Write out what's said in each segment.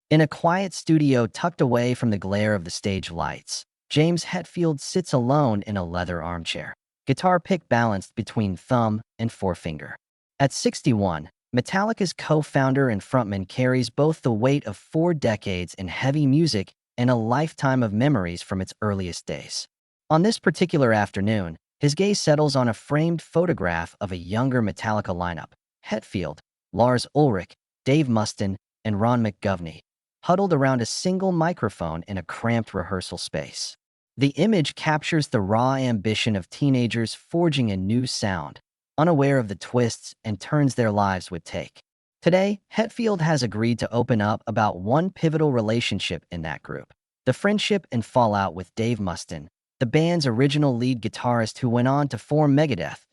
In a quiet studio tucked away from the glare of the stage lights, James Hetfield sits alone in a leather armchair, guitar pick balanced between thumb and forefinger. At 61, Metallica's co-founder and frontman carries both the weight of 4 decades in heavy music and a lifetime of memories from its earliest days. On this particular afternoon, his gaze settles on a framed photograph of a younger Metallica lineup: Hetfield, Lars Ulrich, Dave Mustaine, and Ron McGovney, huddled around a single microphone in a cramped rehearsal space. The image captures the raw ambition of teenagers forging a new sound, unaware of the twists and turns their lives would take. Today, Hetfield has agreed to open up about one pivotal relationship in that group: the friendship and fallout with Dave Mustaine, the band's original lead guitarist who went on to form Megadeth.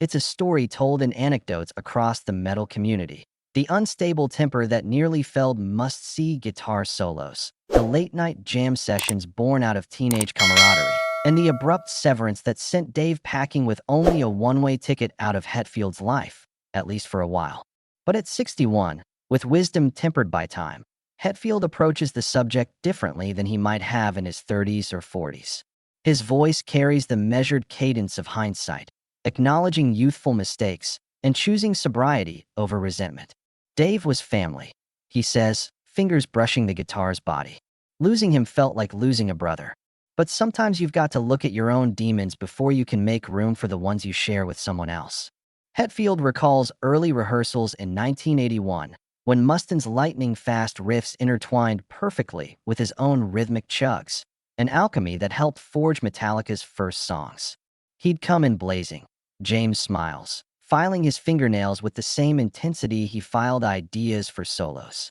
It's a story told in anecdotes across the metal community. The unstable temper that nearly felled must-see guitar solos, the late-night jam sessions born out of teenage camaraderie, and the abrupt severance that sent Dave packing with only a one-way ticket out of Hetfield's life, at least for a while. But at 61, with wisdom tempered by time, Hetfield approaches the subject differently than he might have in his 30s or 40s. His voice carries the measured cadence of hindsight, acknowledging youthful mistakes and choosing sobriety over resentment. Dave was family, he says, fingers brushing the guitar's body. Losing him felt like losing a brother. But sometimes you've got to look at your own demons before you can make room for the ones you share with someone else. Hetfield recalls early rehearsals in 1981, when Mustaine's lightning-fast riffs intertwined perfectly with his own rhythmic chugs, an alchemy that helped forge Metallica's first songs. He'd come in blazing. James smiles, filing his fingernails with the same intensity he filed ideas for solos.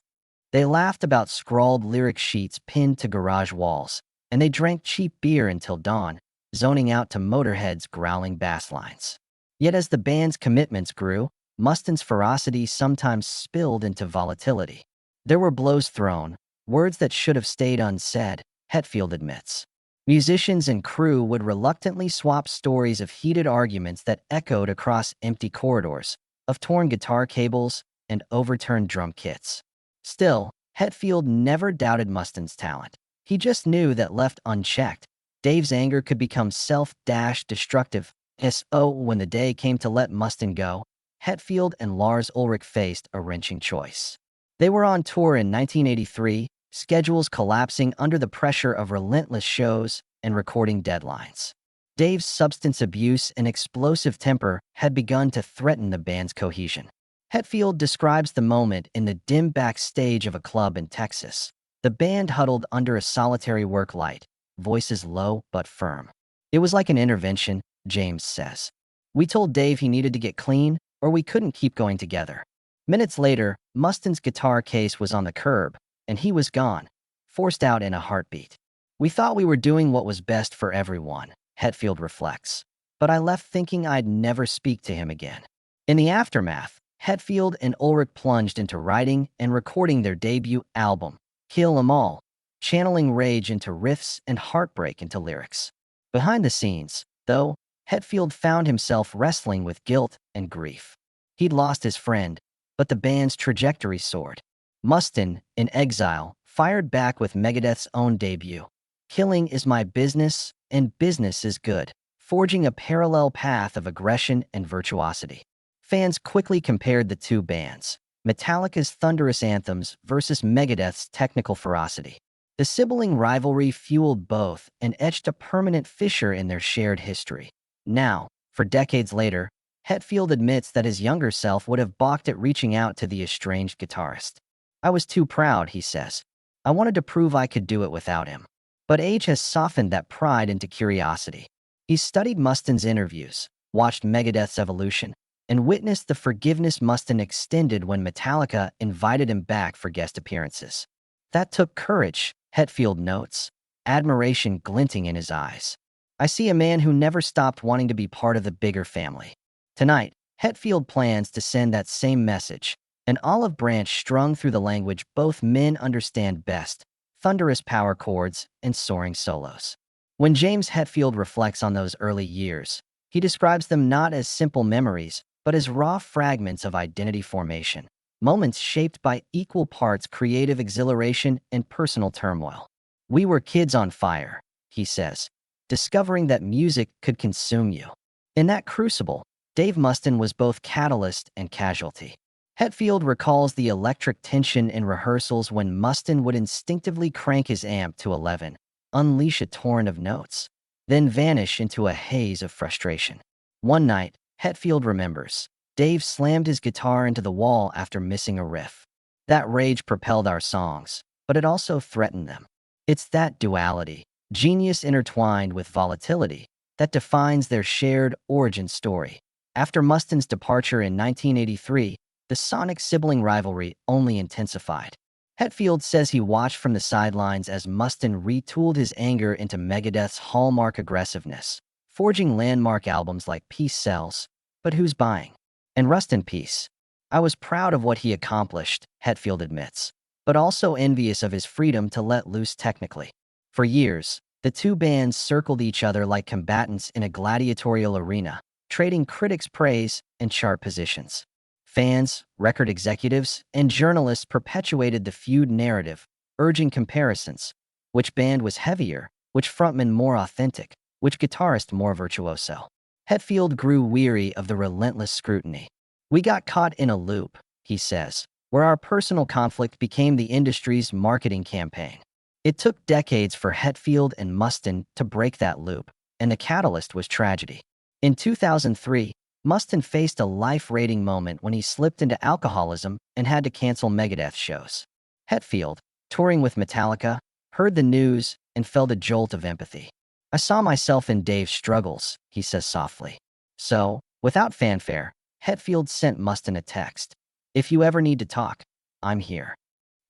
They laughed about scrawled lyric sheets pinned to garage walls, and they drank cheap beer until dawn, zoning out to Motorhead's growling bass lines. Yet as the band's commitments grew, Mustaine's ferocity sometimes spilled into volatility. There were blows thrown, words that should have stayed unsaid, Hetfield admits. Musicians and crew would reluctantly swap stories of heated arguments that echoed across empty corridors, of torn guitar cables and overturned drum kits. Still, Hetfield never doubted Mustaine's talent. He just knew that left unchecked, Dave's anger could become self-destructive. So when the day came to let Mustaine go, Hetfield and Lars Ulrich faced a wrenching choice. They were on tour in 1983, schedules collapsing under the pressure of relentless shows and recording deadlines. Dave's substance abuse and explosive temper had begun to threaten the band's cohesion. Hetfield describes the moment in the dim backstage of a club in Texas. The band huddled under a solitary work light, voices low but firm. It was like an intervention, James says. We told Dave he needed to get clean, or we couldn't keep going together. Minutes later, Mustaine's guitar case was on the curb, and he was gone, forced out in a heartbeat. We thought we were doing what was best for everyone, Hetfield reflects. But I left thinking I'd never speak to him again. In the aftermath, Hetfield and Ulrich plunged into writing and recording their debut album, Kill 'Em All, channeling rage into riffs and heartbreak into lyrics. Behind the scenes, though, Hetfield found himself wrestling with guilt and grief. He'd lost his friend, but the band's trajectory soared. Mustaine, in exile, fired back with Megadeth's own debut, Killing Is My Business and Business Is Good, forging a parallel path of aggression and virtuosity. Fans quickly compared the two bands, Metallica's thunderous anthems versus Megadeth's technical ferocity. The sibling rivalry fueled both and etched a permanent fissure in their shared history. Now, for decades later, Hetfield admits that his younger self would have balked at reaching out to the estranged guitarist. I was too proud, he says. I wanted to prove I could do it without him. But age has softened that pride into curiosity. He's studied Mustaine's interviews, watched Megadeth's evolution, and witnessed the forgiveness Mustaine extended when Metallica invited him back for guest appearances. That took courage, Hetfield notes, admiration glinting in his eyes. I see a man who never stopped wanting to be part of the bigger family. Tonight, Hetfield plans to send that same message, an olive branch strung through the language both men understand best: thunderous power chords and soaring solos. When James Hetfield reflects on those early years, he describes them not as simple memories, but as raw fragments of identity formation. moments shaped by equal parts creative exhilaration and personal turmoil. "We were kids on fire," he says, discovering that music could consume you. In that crucible, Dave Mustaine was both catalyst and casualty. Hetfield recalls the electric tension in rehearsals when Mustaine would instinctively crank his amp to 11, unleash a torrent of notes, then vanish into a haze of frustration. One night, Hetfield remembers, Dave slammed his guitar into the wall after missing a riff. That rage propelled our songs, but it also threatened them. It's that duality, genius intertwined with volatility, that defines their shared origin story. After Mustaine's departure in 1983, the sonic sibling rivalry only intensified. Hetfield says he watched from the sidelines as Mustaine retooled his anger into Megadeth's hallmark aggressiveness, forging landmark albums like Peace Sells, But Who's Buying? And Rust in Peace. "I was proud of what he accomplished," Hetfield admits, but also envious of his freedom to let loose technically. For years, the two bands circled each other like combatants in a gladiatorial arena, trading critics' praise and chart positions. Fans, record executives, and journalists perpetuated the feud narrative, urging comparisons. Which band was heavier? Which frontman more authentic? Which guitarist more virtuoso? Hetfield grew weary of the relentless scrutiny. "We got caught in a loop," he says, "where our personal conflict became the industry's marketing campaign." It took decades for Hetfield and Mustaine to break that loop, and the catalyst was tragedy. In 2003, Mustaine faced a life-rating moment when he slipped into alcoholism and had to cancel Megadeth shows. Hetfield, touring with Metallica, heard the news and felt a jolt of empathy. "I saw myself in Dave's struggles," he says softly. So, without fanfare, Hetfield sent Mustaine a text. "If you ever need to talk, I'm here."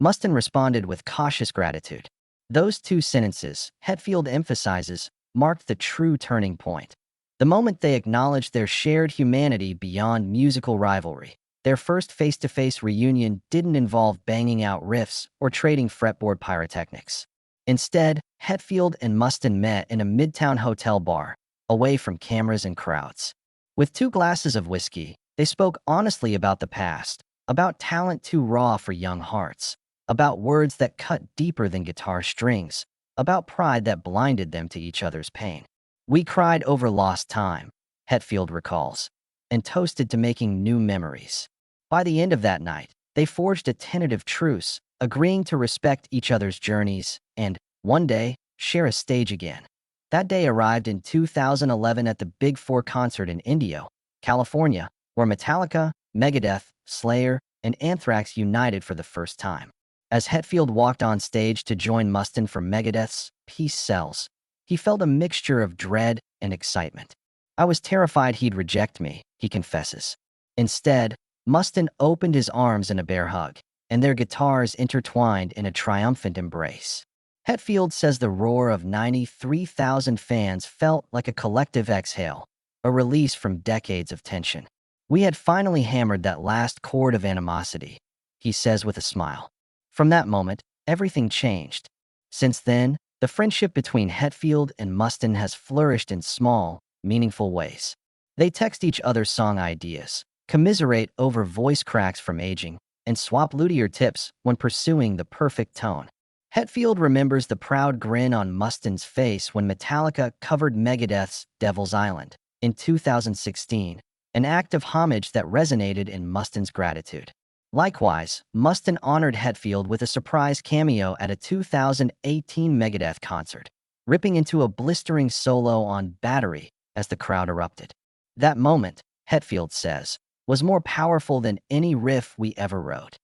Mustaine responded with cautious gratitude. Those two sentences, Hetfield emphasizes, marked the true turning point. The moment they acknowledged their shared humanity beyond musical rivalry. Their first face-to-face reunion didn't involve banging out riffs or trading fretboard pyrotechnics. Instead, Hetfield and Mustaine met in a midtown hotel bar, away from cameras and crowds. With 2 glasses of whiskey, they spoke honestly about the past, about talent too raw for young hearts, about words that cut deeper than guitar strings, about pride that blinded them to each other's pain. "We cried over lost time," Hetfield recalls, "and toasted to making new memories." By the end of that night, they forged a tentative truce, agreeing to respect each other's journeys and, one day, share a stage again. That day arrived in 2011 at the Big Four concert in Indio, California, where Metallica, Megadeth, Slayer, and Anthrax united for the first time. As Hetfield walked on stage to join Mustaine for Megadeth's Peace Sells, he felt a mixture of dread and excitement. "I was terrified he'd reject me," he confesses. Instead, Mustaine opened his arms in a bear hug, and their guitars intertwined in a triumphant embrace. Hetfield says the roar of 93,000 fans felt like a collective exhale, a release from decades of tension. "We had finally hammered that last chord of animosity," he says with a smile. From that moment, everything changed. Since then, the friendship between Hetfield and Mustaine has flourished in small, meaningful ways. They text each other song ideas, commiserate over voice cracks from aging, and swap luthier tips when pursuing the perfect tone. Hetfield remembers the proud grin on Mustaine's face when Metallica covered Megadeth's Devil's Island in 2016, an act of homage that resonated in Mustaine's gratitude. Likewise, Mustaine honored Hetfield with a surprise cameo at a 2018 Megadeth concert, ripping into a blistering solo on Battery as the crowd erupted. "That moment," Hetfield says, "was more powerful than any riff we ever wrote."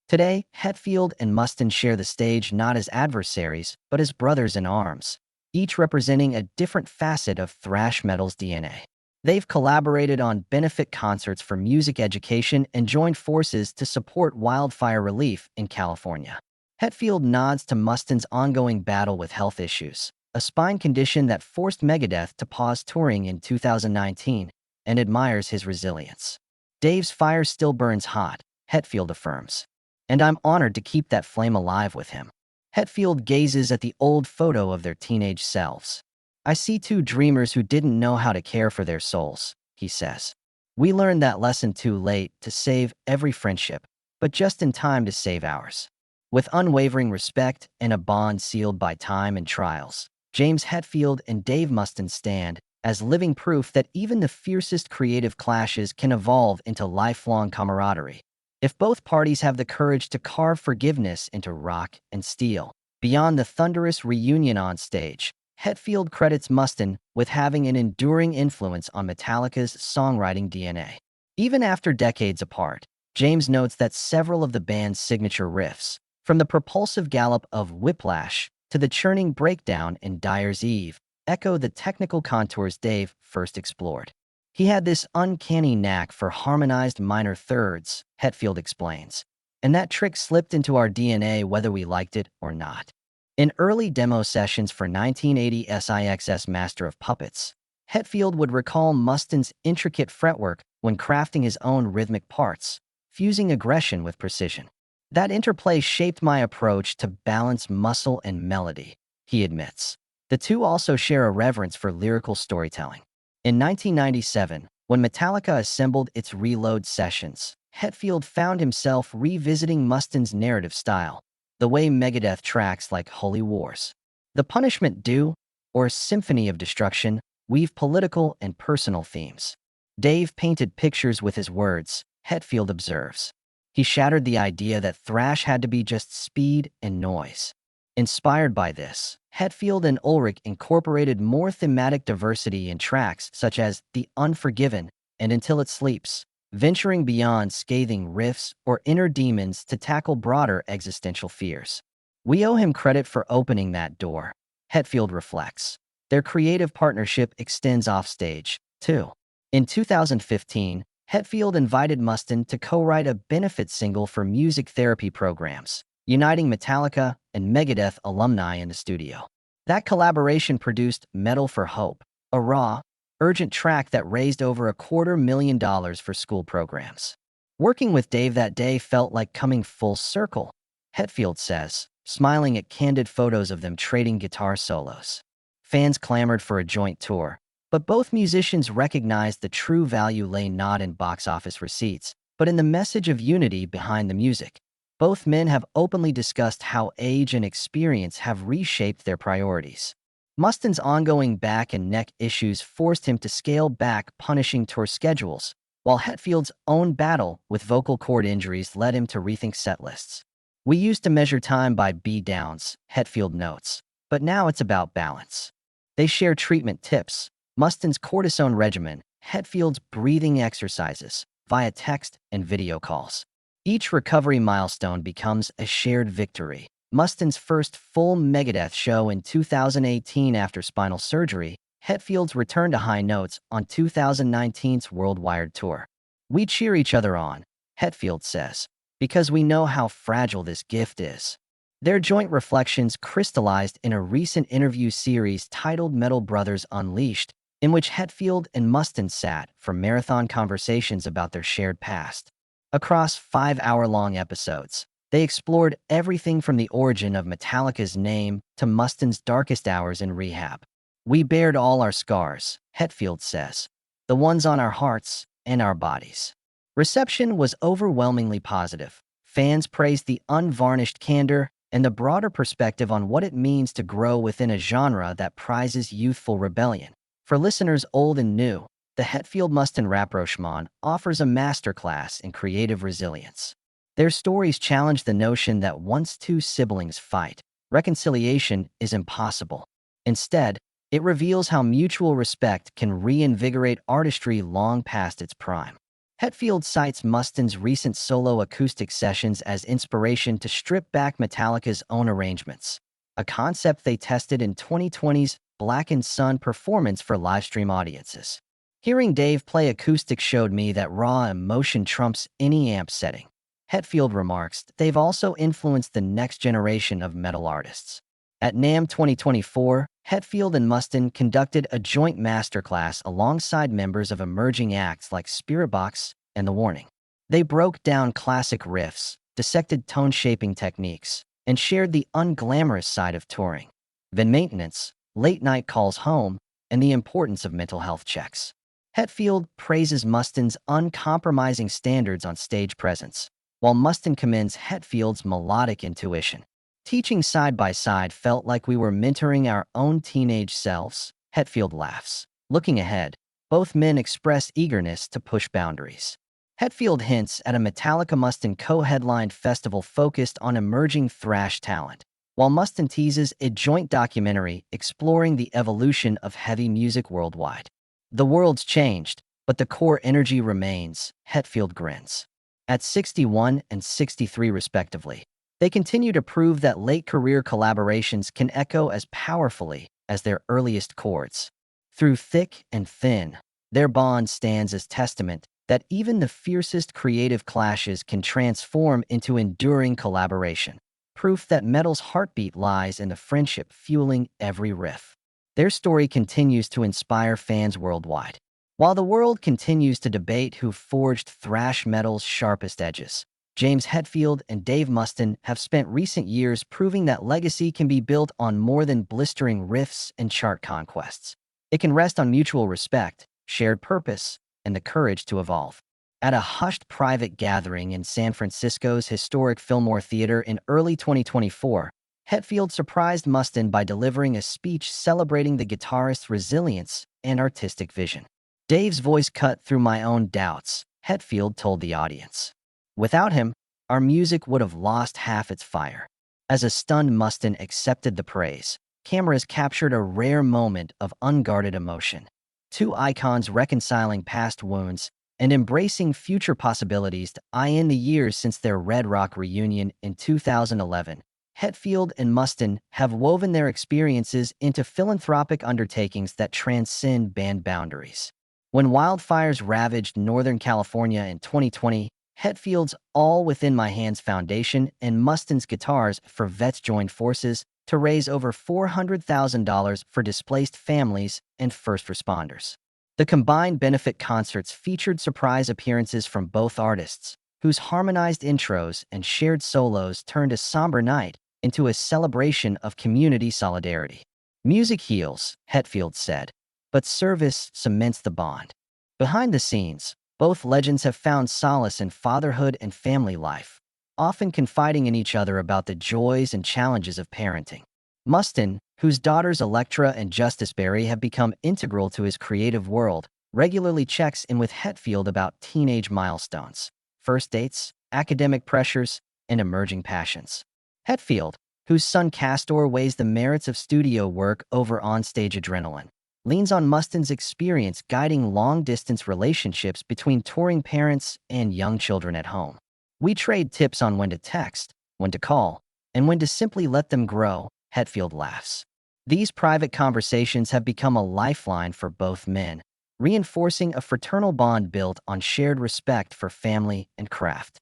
Today, Hetfield and Mustaine share the stage not as adversaries, but as brothers in arms, each representing a different facet of thrash metal's DNA. They've collaborated on benefit concerts for music education and joined forces to support wildfire relief in California. Hetfield nods to Mustaine's ongoing battle with health issues, a spine condition that forced Megadeth to pause touring in 2019, and admires his resilience. "Dave's fire still burns hot," Hetfield affirms, "and I'm honored to keep that flame alive with him." Hetfield gazes at the old photo of their teenage selves. "I see 2 dreamers who didn't know how to care for their souls," he says. "We learned that lesson too late to save every friendship, but just in time to save ours. With unwavering respect and a bond sealed by time and trials, James Hetfield and Dave Mustaine stand as living proof that even the fiercest creative clashes can evolve into lifelong camaraderie. If both parties have the courage to carve forgiveness into rock and steel. Beyond the thunderous reunion on stage, Hetfield credits Mustaine with having an enduring influence on Metallica's songwriting DNA. Even after decades apart, James notes that several of the band's signature riffs, from the propulsive gallop of Whiplash to the churning breakdown in Dyer's Eve, echo the technical contours Dave first explored. He had this uncanny knack for harmonized minor thirds, Hetfield explains, and that trick slipped into our DNA whether we liked it or not. In early demo sessions for 1980 SIX's Master of Puppets, Hetfield would recall Mustaine's intricate fretwork when crafting his own rhythmic parts, fusing aggression with precision. That interplay shaped my approach to balance muscle and melody, he admits. The two also share a reverence for lyrical storytelling. In 1997, when Metallica assembled its Reload sessions, Hetfield found himself revisiting Mustaine's narrative style, the way Megadeth tracks like Holy Wars, The Punishment Due, or Symphony of Destruction weave political and personal themes. Dave painted pictures with his words, Hetfield observes. He shattered the idea that thrash had to be just speed and noise. Inspired by this, Hetfield and Ulrich incorporated more thematic diversity in tracks such as The Unforgiven and Until It Sleeps, venturing beyond scathing riffs or inner demons to tackle broader existential fears. We owe him credit for opening that door, Hetfield reflects. Their creative partnership extends offstage, too. In 2015, Hetfield invited Mustaine to co-write a benefit single for music therapy programs, uniting Metallica and Megadeth alumni in the studio. That collaboration produced Metal for Hope, a raw, urgent track that raised over $250,000 for school programs. Working with Dave that day felt like coming full circle, Hetfield says, smiling at candid photos of them trading guitar solos. Fans clamored for a joint tour, but both musicians recognized the true value lay not in box office receipts, but in the message of unity behind the music. Both men have openly discussed how age and experience have reshaped their priorities. Mustaine's ongoing back and neck issues forced him to scale back punishing tour schedules, while Hetfield's own battle with vocal cord injuries led him to rethink setlists. We used to measure time by beat-downs, Hetfield notes, but now it's about balance. They share treatment tips, Mustaine's cortisone regimen, Hetfield's breathing exercises, via text and video calls. Each recovery milestone becomes a shared victory. Mustaine's first full Megadeth show in 2018 after spinal surgery, Hetfield's return to high notes on 2019's Worldwide tour. We cheer each other on, Hetfield says, because we know how fragile this gift is. Their joint reflections crystallized in a recent interview series titled Metal Brothers Unleashed, in which Hetfield and Mustaine sat for marathon conversations about their shared past. Across 5-hour-long episodes, they explored everything from the origin of Metallica's name to Mustaine's darkest hours in rehab. We bared all our scars, Hetfield says, the ones on our hearts and our bodies. Reception was overwhelmingly positive. Fans praised the unvarnished candor and the broader perspective on what it means to grow within a genre that prizes youthful rebellion. For listeners old and new, the Hetfield-Mustaine rapprochement offers a masterclass in creative resilience. Their stories challenge the notion that once two siblings fight, reconciliation is impossible. Instead, it reveals how mutual respect can reinvigorate artistry long past its prime. Hetfield cites Mustaine's recent solo acoustic sessions as inspiration to strip back Metallica's own arrangements, a concept they tested in 2020's Blackened Sun performance for livestream audiences. Hearing Dave play acoustic showed me that raw emotion trumps any amp setting. Hetfield remarks they've also influenced the next generation of metal artists. At NAMM 2024, Hetfield and Mustaine conducted a joint masterclass alongside members of emerging acts like Spiritbox and The Warning. They broke down classic riffs, dissected tone-shaping techniques, and shared the unglamorous side of touring, van maintenance, late-night calls home, and the importance of mental health checks. Hetfield praises Mustaine's uncompromising standards on stage presence, while Mustaine commends Hetfield's melodic intuition. Teaching side by side felt like we were mentoring our own teenage selves, Hetfield laughs. Looking ahead, both men express eagerness to push boundaries. Hetfield hints at a Metallica Mustaine co-headlined festival focused on emerging thrash talent, while Mustaine teases a joint documentary exploring the evolution of heavy music worldwide. The world's changed, but the core energy remains, Hetfield grins. At 61 and 63 respectively, they continue to prove that late-career collaborations can echo as powerfully as their earliest chords. Through thick and thin, their bond stands as testament that even the fiercest creative clashes can transform into enduring collaboration, proof that metal's heartbeat lies in the friendship fueling every riff. Their story continues to inspire fans worldwide. While the world continues to debate who forged thrash metal's sharpest edges, James Hetfield and Dave Mustaine have spent recent years proving that legacy can be built on more than blistering riffs and chart conquests. It can rest on mutual respect, shared purpose, and the courage to evolve. At a hushed private gathering in San Francisco's historic Fillmore Theater in early 2024, Hetfield surprised Mustaine by delivering a speech celebrating the guitarist's resilience and artistic vision. Dave's voice cut through my own doubts, Hetfield told the audience. Without him, our music would have lost half its fire. As a stunned Mustaine accepted the praise, cameras captured a rare moment of unguarded emotion. Two icons reconciling past wounds and embracing future possibilities to eye in the years since their Red Rock reunion in 2011. Hetfield and Mustaine have woven their experiences into philanthropic undertakings that transcend band boundaries. When wildfires ravaged Northern California in 2020, Hetfield's All Within My Hands Foundation and Mustaine's Guitars for Vets joined forces to raise over $400,000 for displaced families and first responders. The combined benefit concerts featured surprise appearances from both artists, whose harmonized intros and shared solos turned a somber night into a celebration of community solidarity. Music heals, Hetfield said, but service cements the bond. Behind the scenes, both legends have found solace in fatherhood and family life, often confiding in each other about the joys and challenges of parenting. Mustaine, whose daughters Electra and Justice Berry have become integral to his creative world, regularly checks in with Hetfield about teenage milestones, first dates, academic pressures, and emerging passions. Hetfield, whose son Castor weighs the merits of studio work over onstage adrenaline, leans on Mustaine's experience guiding long-distance relationships between touring parents and young children at home. We trade tips on when to text, when to call, and when to simply let them grow, Hetfield laughs. These private conversations have become a lifeline for both men, reinforcing a fraternal bond built on shared respect for family and craft.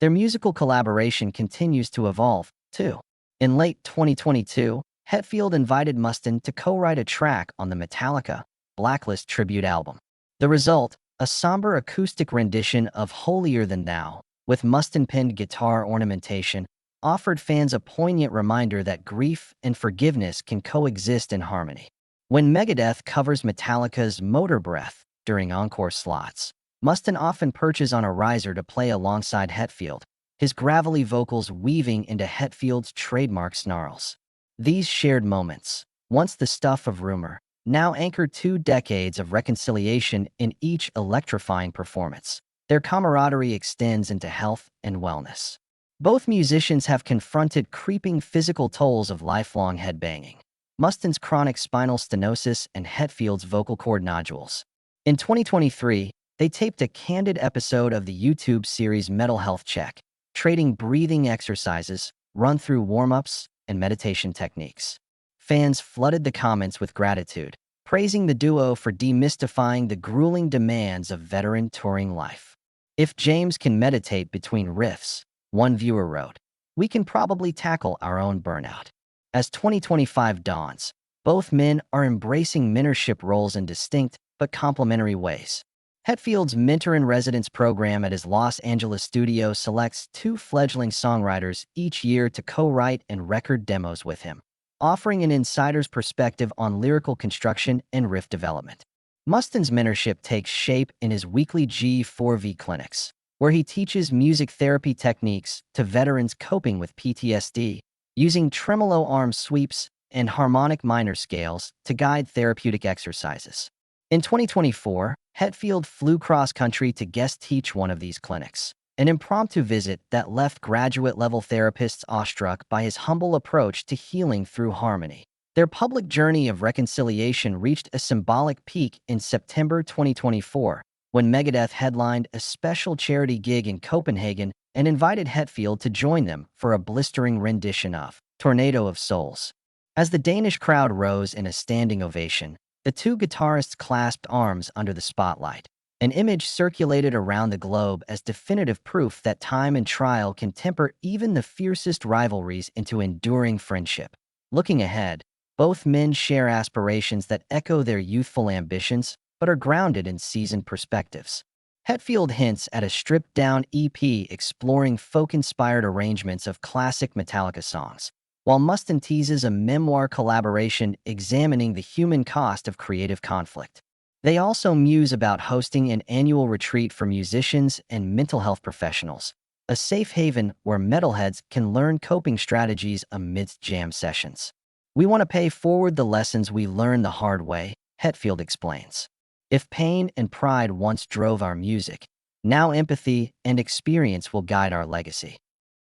Their musical collaboration continues to evolve, too. In late 2022, Hetfield invited Mustaine to co-write a track on the Metallica Blacklist tribute album. The result, a somber acoustic rendition of Holier Than Thou, with Mustaine-penned guitar ornamentation, offered fans a poignant reminder that grief and forgiveness can coexist in harmony. When Megadeth covers Metallica's Motor Breath during encore slots, Mustaine often perches on a riser to play alongside Hetfield, his gravelly vocals weaving into Hetfield's trademark snarls. These shared moments, once the stuff of rumor, now anchor 2 decades of reconciliation in each electrifying performance. Their camaraderie extends into health and wellness. Both musicians have confronted creeping physical tolls of lifelong headbanging, Mustaine's chronic spinal stenosis and Hetfield's vocal cord nodules. In 2023, they taped a candid episode of the YouTube series Mental Health Check, trading breathing exercises, run-through warm-ups, and meditation techniques. Fans flooded the comments with gratitude, praising the duo for demystifying the grueling demands of veteran touring life. If James can meditate between riffs, one viewer wrote, we can probably tackle our own burnout. As 2025 dawns, both men are embracing mentorship roles in distinct but complementary ways. Hetfield's Mentor-in-Residence program at his Los Angeles studio selects 2 fledgling songwriters each year to co-write and record demos with him, offering an insider's perspective on lyrical construction and riff development. Mustaine's mentorship takes shape in his weekly G4V clinics, where he teaches music therapy techniques to veterans coping with PTSD, using tremolo arm sweeps and harmonic minor scales to guide therapeutic exercises. In 2024, Hetfield flew cross-country to guest teach one of these clinics, an impromptu visit that left graduate-level therapists awestruck by his humble approach to healing through harmony. Their public journey of reconciliation reached a symbolic peak in September 2024, when Megadeth headlined a special charity gig in Copenhagen and invited Hetfield to join them for a blistering rendition of Tornado of Souls. As the Danish crowd rose in a standing ovation, the two guitarists clasped arms under the spotlight. An image circulated around the globe as definitive proof that time and trial can temper even the fiercest rivalries into enduring friendship. Looking ahead, both men share aspirations that echo their youthful ambitions, but are grounded in seasoned perspectives. Hetfield hints at a stripped-down EP exploring folk-inspired arrangements of classic Metallica songs, while Mustaine teases a memoir collaboration examining the human cost of creative conflict. They also muse about hosting an annual retreat for musicians and mental health professionals, a safe haven where metalheads can learn coping strategies amidst jam sessions. "We want to pay forward the lessons we learned the hard way," Hetfield explains. "If pain and pride once drove our music, now empathy and experience will guide our legacy."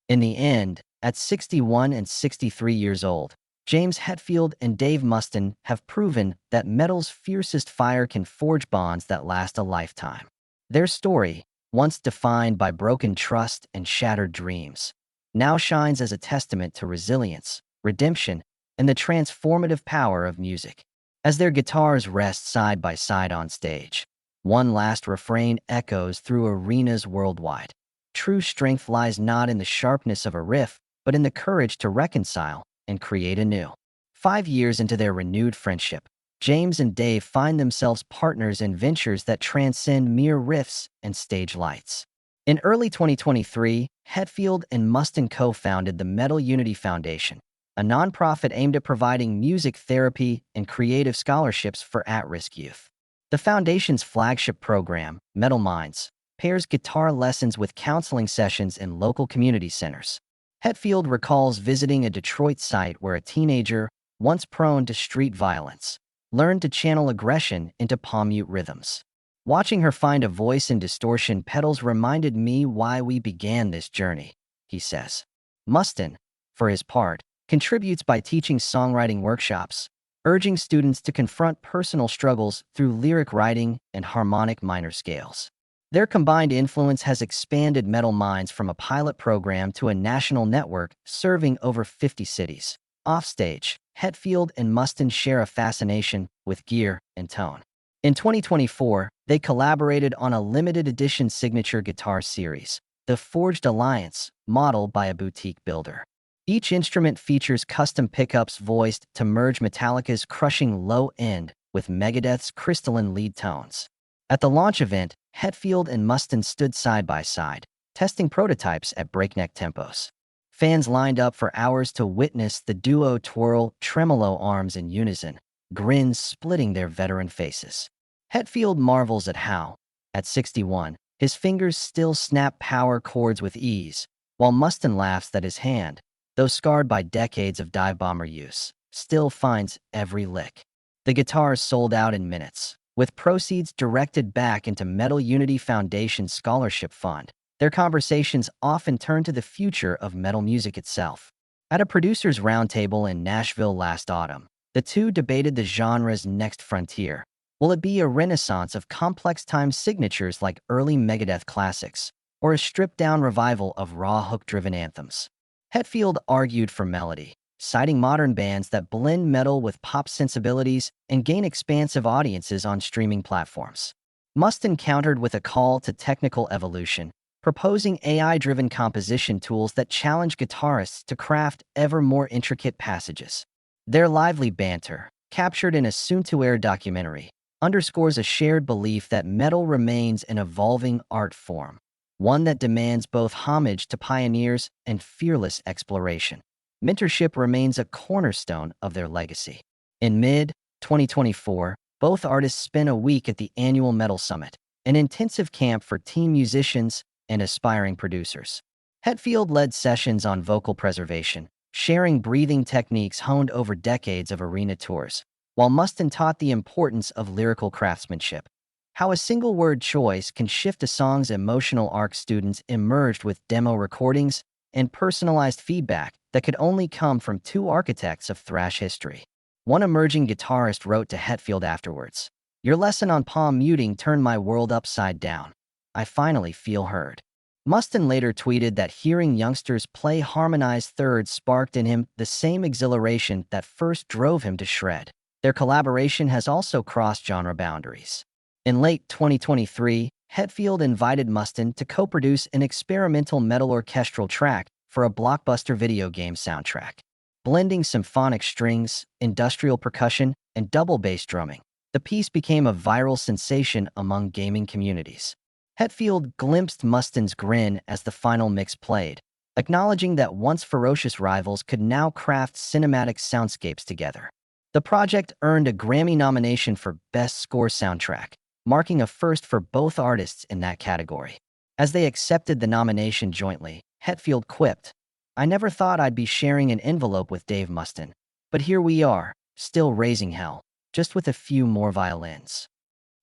In the end, at 61 and 63 years old, James Hetfield and Dave Mustaine have proven that metal's fiercest fire can forge bonds that last a lifetime. Their story, once defined by broken trust and shattered dreams, now shines as a testament to resilience, redemption, and the transformative power of music. As their guitars rest side by side on stage, one last refrain echoes through arenas worldwide. True strength lies not in the sharpness of a riff, but in the courage to reconcile and create anew. 5 years into their renewed friendship, James and Dave find themselves partners in ventures that transcend mere riffs and stage lights. In early 2023, Hetfield and Mustaine co-founded the Metal Unity Foundation, a nonprofit aimed at providing music therapy and creative scholarships for at-risk youth. The foundation's flagship program, Metal Minds, pairs guitar lessons with counseling sessions in local community centers. Hetfield recalls visiting a Detroit site where a teenager, once prone to street violence, learned to channel aggression into palm mute rhythms. "Watching her find a voice in distortion pedals reminded me why we began this journey," he says. Mustaine, for his part, contributes by teaching songwriting workshops, urging students to confront personal struggles through lyric writing and harmonic minor scales. Their combined influence has expanded Metal Minds from a pilot program to a national network serving over 50 cities. Offstage, Hetfield and Mustaine share a fascination with gear and tone. In 2024, they collaborated on a limited edition signature guitar series, the Forged Alliance, modeled by a boutique builder. Each instrument features custom pickups voiced to merge Metallica's crushing low end with Megadeth's crystalline lead tones. At the launch event, Hetfield and Mustaine stood side by side, testing prototypes at breakneck tempos. Fans lined up for hours to witness the duo twirl tremolo arms in unison, grins splitting their veteran faces. Hetfield marvels at how, at 61, his fingers still snap power chords with ease, while Mustaine laughs that his hand, though scarred by decades of dive bomber use, still finds every lick. The guitars sold out in minutes, with proceeds directed back into Metal Unity Foundation's scholarship fund. Their conversations often turn to the future of metal music itself. At a producers' roundtable in Nashville last autumn, the two debated the genre's next frontier. Will it be a renaissance of complex time signatures like early Megadeth classics, or a stripped-down revival of raw hook-driven anthems? Hetfield argued for melody, citing modern bands that blend metal with pop sensibilities and gain expansive audiences on streaming platforms. Mustaine countered with a call to technical evolution, proposing AI-driven composition tools that challenge guitarists to craft ever more intricate passages. Their lively banter, captured in a soon-to-air documentary, underscores a shared belief that metal remains an evolving art form, one that demands both homage to pioneers and fearless exploration. Mentorship remains a cornerstone of their legacy. In mid-2024, both artists spent a week at the annual Metal Summit, an intensive camp for teen musicians, and aspiring producers. Hetfield led sessions on vocal preservation, sharing breathing techniques honed over decades of arena tours, while Mustaine taught the importance of lyrical craftsmanship. How a single word choice can shift a song's emotional arc. Students emerged with demo recordings and personalized feedback that could only come from two architects of thrash history. One emerging guitarist wrote to Hetfield afterwards, "Your lesson on palm muting turned my world upside down. I finally feel heard." Mustaine later tweeted that hearing youngsters play harmonized thirds sparked in him the same exhilaration that first drove him to shred. Their collaboration has also crossed genre boundaries. In late 2023, Hetfield invited Mustaine to co-produce an experimental metal orchestral track for a blockbuster video game soundtrack. Blending symphonic strings, industrial percussion, and double bass drumming, the piece became a viral sensation among gaming communities. Hetfield glimpsed Mustaine's grin as the final mix played, acknowledging that once ferocious rivals could now craft cinematic soundscapes together. The project earned a Grammy nomination for Best Score Soundtrack, marking a first for both artists in that category. As they accepted the nomination jointly, Hetfield quipped, "I never thought I'd be sharing an envelope with Dave Mustaine, but here we are, still raising hell, just with a few more violins."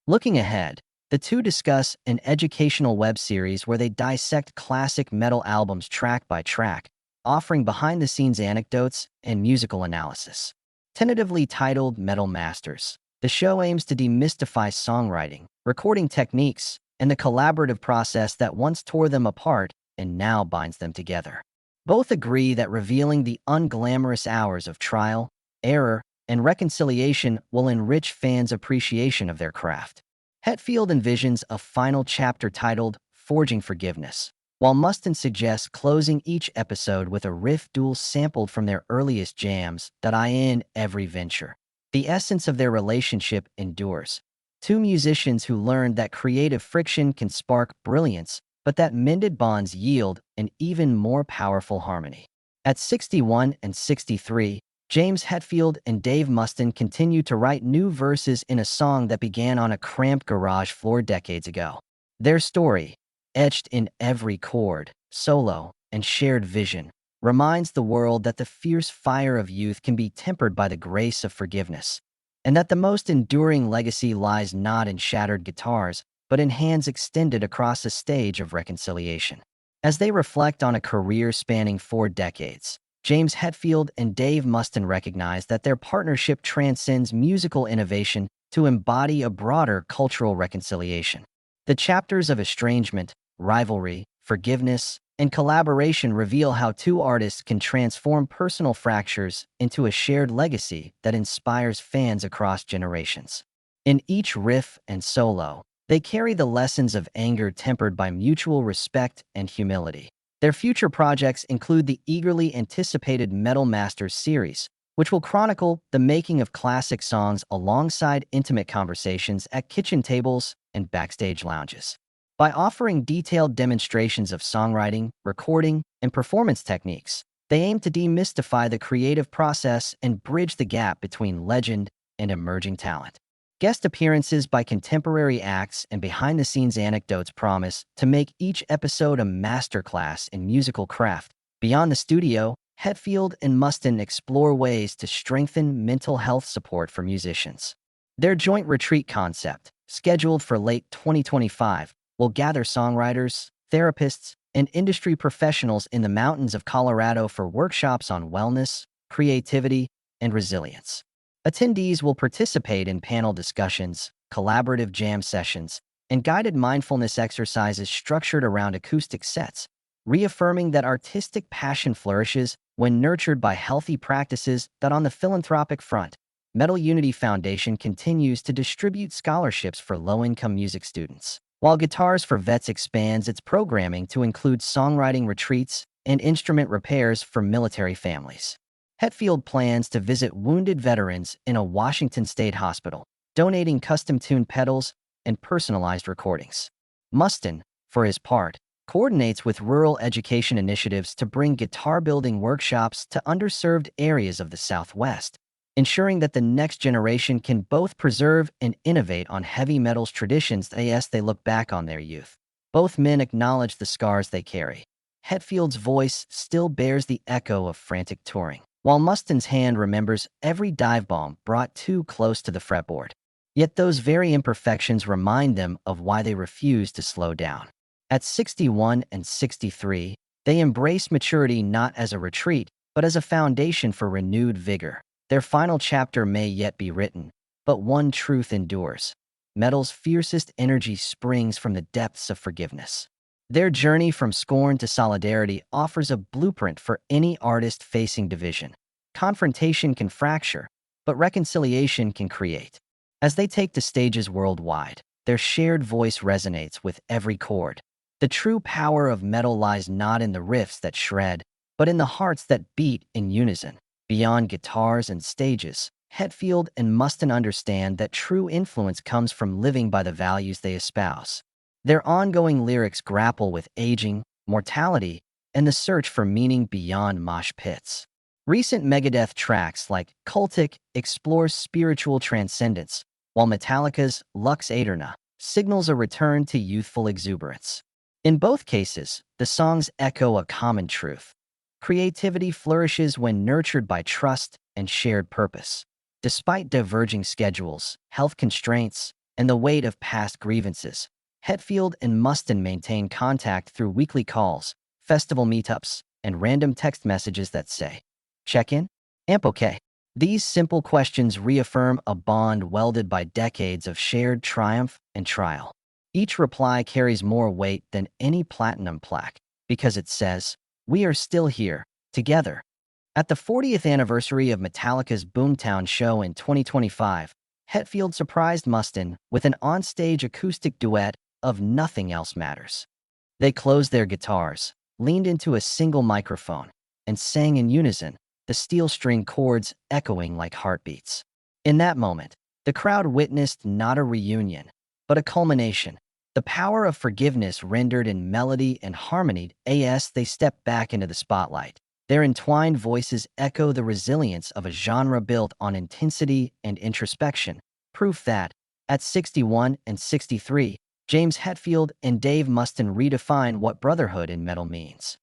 Looking ahead, the two discuss an educational web series where they dissect classic metal albums track by track, offering behind-the-scenes anecdotes and musical analysis. Tentatively titled Metal Masters, the show aims to demystify songwriting, recording techniques, and the collaborative process that once tore them apart and now binds them together. Both agree that revealing the unglamorous hours of trial, error, and reconciliation will enrich fans' appreciation of their craft. Hetfield envisions a final chapter titled Forging Forgiveness, while Mustaine suggests closing each episode with a riff duel sampled from their earliest jams that eye in every venture. The essence of their relationship endures. Two musicians who learned that creative friction can spark brilliance, but that mended bonds yield an even more powerful harmony. At 61 and 63, James Hetfield and Dave Mustaine continue to write new verses in a song that began on a cramped garage floor decades ago. Their story, etched in every chord, solo, and shared vision, reminds the world that the fierce fire of youth can be tempered by the grace of forgiveness, and that the most enduring legacy lies not in shattered guitars, but in hands extended across a stage of reconciliation. As they reflect on a career spanning 4 decades, James Hetfield and Dave Mustaine recognize that their partnership transcends musical innovation to embody a broader cultural reconciliation. The chapters of estrangement, rivalry, forgiveness, and collaboration reveal how two artists can transform personal fractures into a shared legacy that inspires fans across generations. In each riff and solo, they carry the lessons of anger tempered by mutual respect and humility. Their future projects include the eagerly anticipated Metal Masters series, which will chronicle the making of classic songs alongside intimate conversations at kitchen tables and backstage lounges. By offering detailed demonstrations of songwriting, recording, and performance techniques, they aim to demystify the creative process and bridge the gap between legend and emerging talent. Guest appearances by contemporary acts and behind-the-scenes anecdotes promise to make each episode a masterclass in musical craft. Beyond the studio, Hetfield and Mustaine explore ways to strengthen mental health support for musicians. Their joint retreat concept, scheduled for late 2025, will gather songwriters, therapists, and industry professionals in the mountains of Colorado for workshops on wellness, creativity, and resilience. Attendees will participate in panel discussions, collaborative jam sessions, and guided mindfulness exercises structured around acoustic sets, reaffirming that artistic passion flourishes when nurtured by healthy practices. That on the philanthropic front, Metal Unity Foundation continues to distribute scholarships for low-income music students, while Guitars for Vets expands its programming to include songwriting retreats and instrument repairs for military families. Hetfield plans to visit wounded veterans in a Washington state hospital, donating custom-tuned pedals and personalized recordings. Mustaine, for his part, coordinates with rural education initiatives to bring guitar-building workshops to underserved areas of the Southwest, ensuring that the next generation can both preserve and innovate on heavy metal's traditions as they look back on their youth. Both men acknowledge the scars they carry. Hetfield's voice still bears the echo of frantic touring, while Mustaine's hand remembers every dive bomb brought too close to the fretboard. Yet those very imperfections remind them of why they refuse to slow down. At 61 and 63, they embrace maturity not as a retreat, but as a foundation for renewed vigor. Their final chapter may yet be written, but one truth endures. Metal's fiercest energy springs from the depths of forgiveness. Their journey from scorn to solidarity offers a blueprint for any artist facing division. Confrontation can fracture, but reconciliation can create. As they take to stages worldwide, their shared voice resonates with every chord. The true power of metal lies not in the riffs that shred, but in the hearts that beat in unison. Beyond guitars and stages, Hetfield and Mustaine understand that true influence comes from living by the values they espouse. Their ongoing lyrics grapple with aging, mortality, and the search for meaning beyond mosh pits. Recent Megadeth tracks like Cultic explore spiritual transcendence, while Metallica's Lux Aeterna signals a return to youthful exuberance. In both cases, the songs echo a common truth. Creativity flourishes when nurtured by trust and shared purpose. Despite diverging schedules, health constraints, and the weight of past grievances, Hetfield and Mustaine maintain contact through weekly calls, festival meetups, and random text messages that say, "Check in? Amp okay." These simple questions reaffirm a bond welded by decades of shared triumph and trial. Each reply carries more weight than any platinum plaque because it says, "We are still here, together." At the 40th anniversary of Metallica's Boomtown show in 2025, Hetfield surprised Mustaine with an onstage acoustic duet of Nothing Else Matters. They closed their guitars, leaned into a single microphone, and sang in unison, the steel string chords echoing like heartbeats. In that moment, the crowd witnessed not a reunion, but a culmination. The power of forgiveness rendered in melody and harmony as they step back into the spotlight. Their entwined voices echo the resilience of a genre built on intensity and introspection, proof that, at 61 and 63, James Hetfield and Dave Mustaine redefine what brotherhood in metal means.